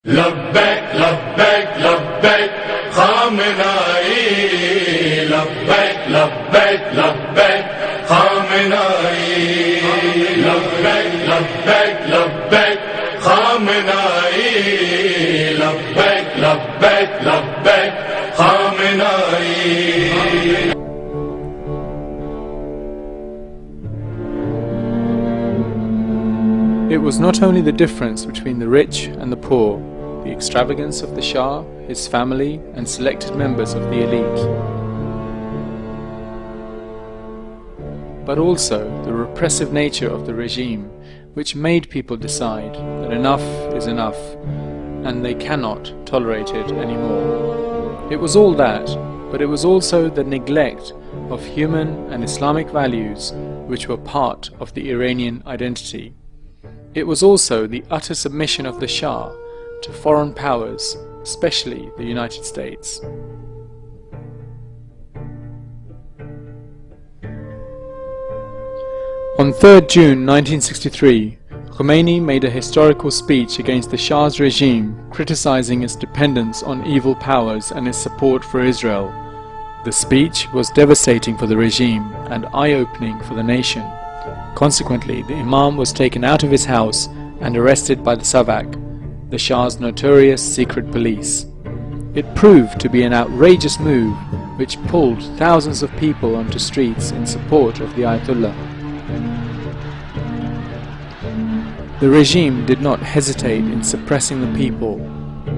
لبيك لبيك لبيك خامنائي لبيك لبيك لبيك خامنائي لبيك لبيك لبيك خامنائي لبيك لبيك لبيك خامنائي. It was not only the difference between the rich and the poor, the extravagance of the Shah, his family and selected members of the elite, but also the repressive nature of the regime, which made people decide that enough is enough and they cannot tolerate it anymore. It was all that, but it was also the neglect of human and Islamic values which were part of the Iranian identity. It was also the utter submission of the Shah to foreign powers, especially the United States. On 3rd June 1963, Khomeini made a historical speech against the Shah's regime, criticizing its dependence on evil powers and its support for Israel. The speech was devastating for the regime and eye-opening for the nation. Consequently, the Imam was taken out of his house and arrested by the Savak, the Shah's notorious secret police. It proved to be an outrageous move which pulled thousands of people onto streets in support of the Ayatollah. The regime did not hesitate in suppressing the people,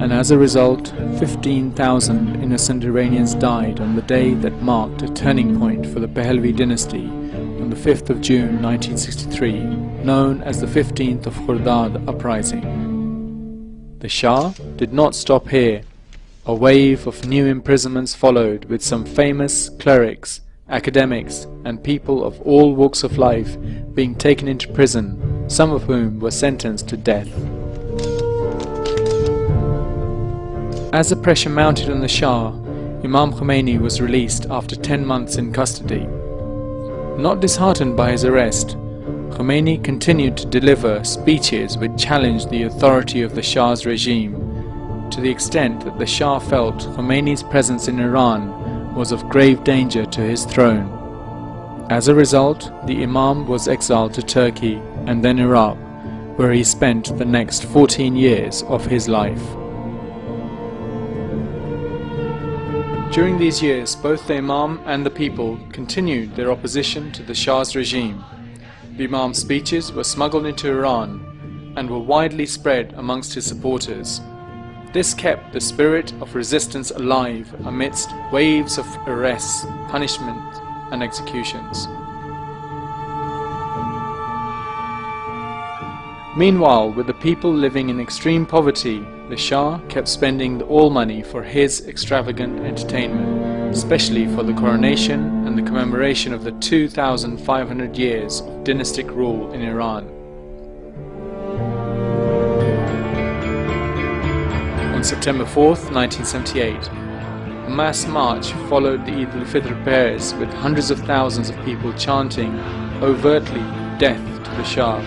and as a result, 15,000 innocent Iranians died on the day that marked a turning point for the Pahlavi dynasty on the 5th of June 1963, known as the 15th of Khordad uprising. The Shah did not stop here. A wave of new imprisonments followed, with some famous clerics, academics and people of all walks of life being taken into prison, some of whom were sentenced to death. As the pressure mounted on the Shah, Imam Khomeini was released after 10 months in custody. Not disheartened by his arrest, Khomeini continued to deliver speeches which challenged the authority of the Shah's regime, to the extent that the Shah felt Khomeini's presence in Iran was of grave danger to his throne. As a result, the Imam was exiled to Turkey and then Iraq, where he spent the next 14 years of his life. During these years, both the Imam and the people continued their opposition to the Shah's regime. The Imam's speeches were smuggled into Iran and were widely spread amongst his supporters. This kept the spirit of resistance alive amidst waves of arrests, punishment and executions. Meanwhile, with the people living in extreme poverty, the Shah kept spending all money for his extravagant entertainment, especially for the coronation and the commemoration of the 2,500 years of dynastic rule in Iran. On September 4th, 1978, a mass march followed the Eid al-Fitr prayers, with hundreds of thousands of people chanting overtly death to the Shah.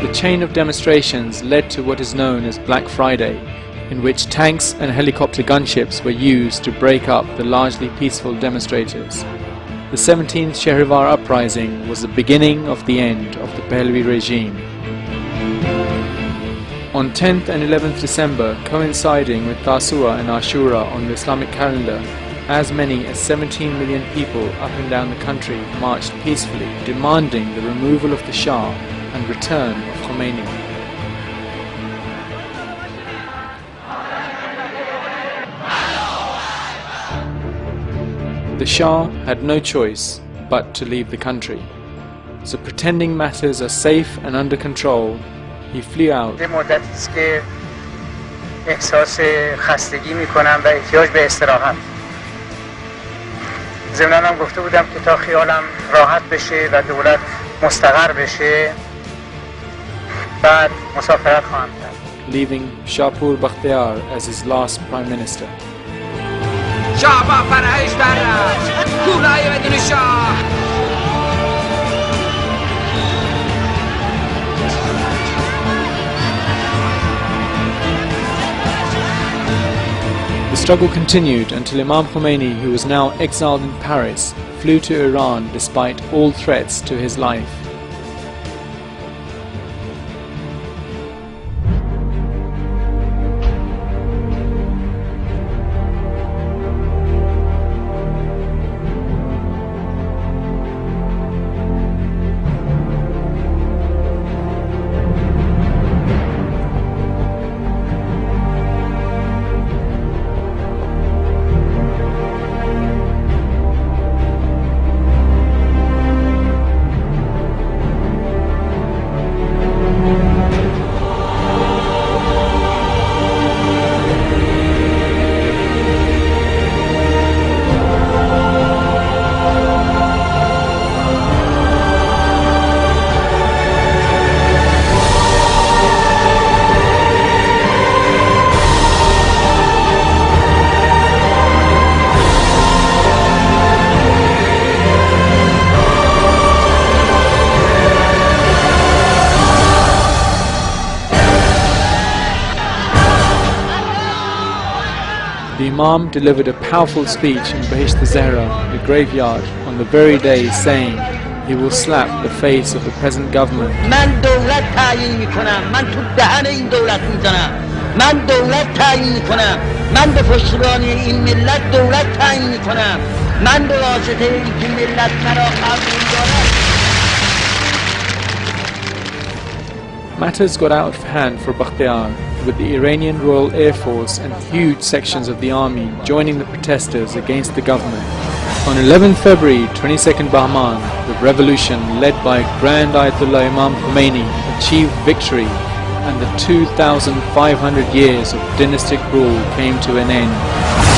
The chain of demonstrations led to what is known as Black Friday, in which tanks and helicopter gunships were used to break up the largely peaceful demonstrators. The 17th Shahrivar uprising was the beginning of the end of the Pahlavi regime. On 10th and 11th December, coinciding with Tasua and Ashura on the Islamic calendar, as many as 17 million people up and down the country marched peacefully, demanding the removal of the Shah and return of Khomeini. The Shah had no choice but to leave the country. So, pretending matters are safe and under control, he flew out. ضمناً گفته بودم که تا خیالم راحت بشه و دولت مستقر بشه بعد مسافرت خواهم کرد. leaving Shapur Bakhtiar as his last prime minister. شاه با فرهش در رفت کولای بدون شاه. The struggle continued until Imam Khomeini, who was now exiled in Paris, flew to Iran despite all threats to his life. The Imam delivered a powerful speech in Behisht Zahra, the graveyard, on the very day, saying he will slap the face of the present government. من دولت تعیین میکنم، من تو دهن این دولت میزنم، من دولت تعیین میکنم، من به پشتیبانی این ملت دولت تعیین میکنم، من به واسطه اینکه ملت مرا قبول دارد. Matters got out of hand for Bakhtiar, with the Iranian Royal Air Force and huge sections of the army joining the protesters against the government. On 11 February 22nd Bahman, the revolution led by Grand Ayatollah Imam Khomeini achieved victory, and the 2,500 years of dynastic rule came to an end.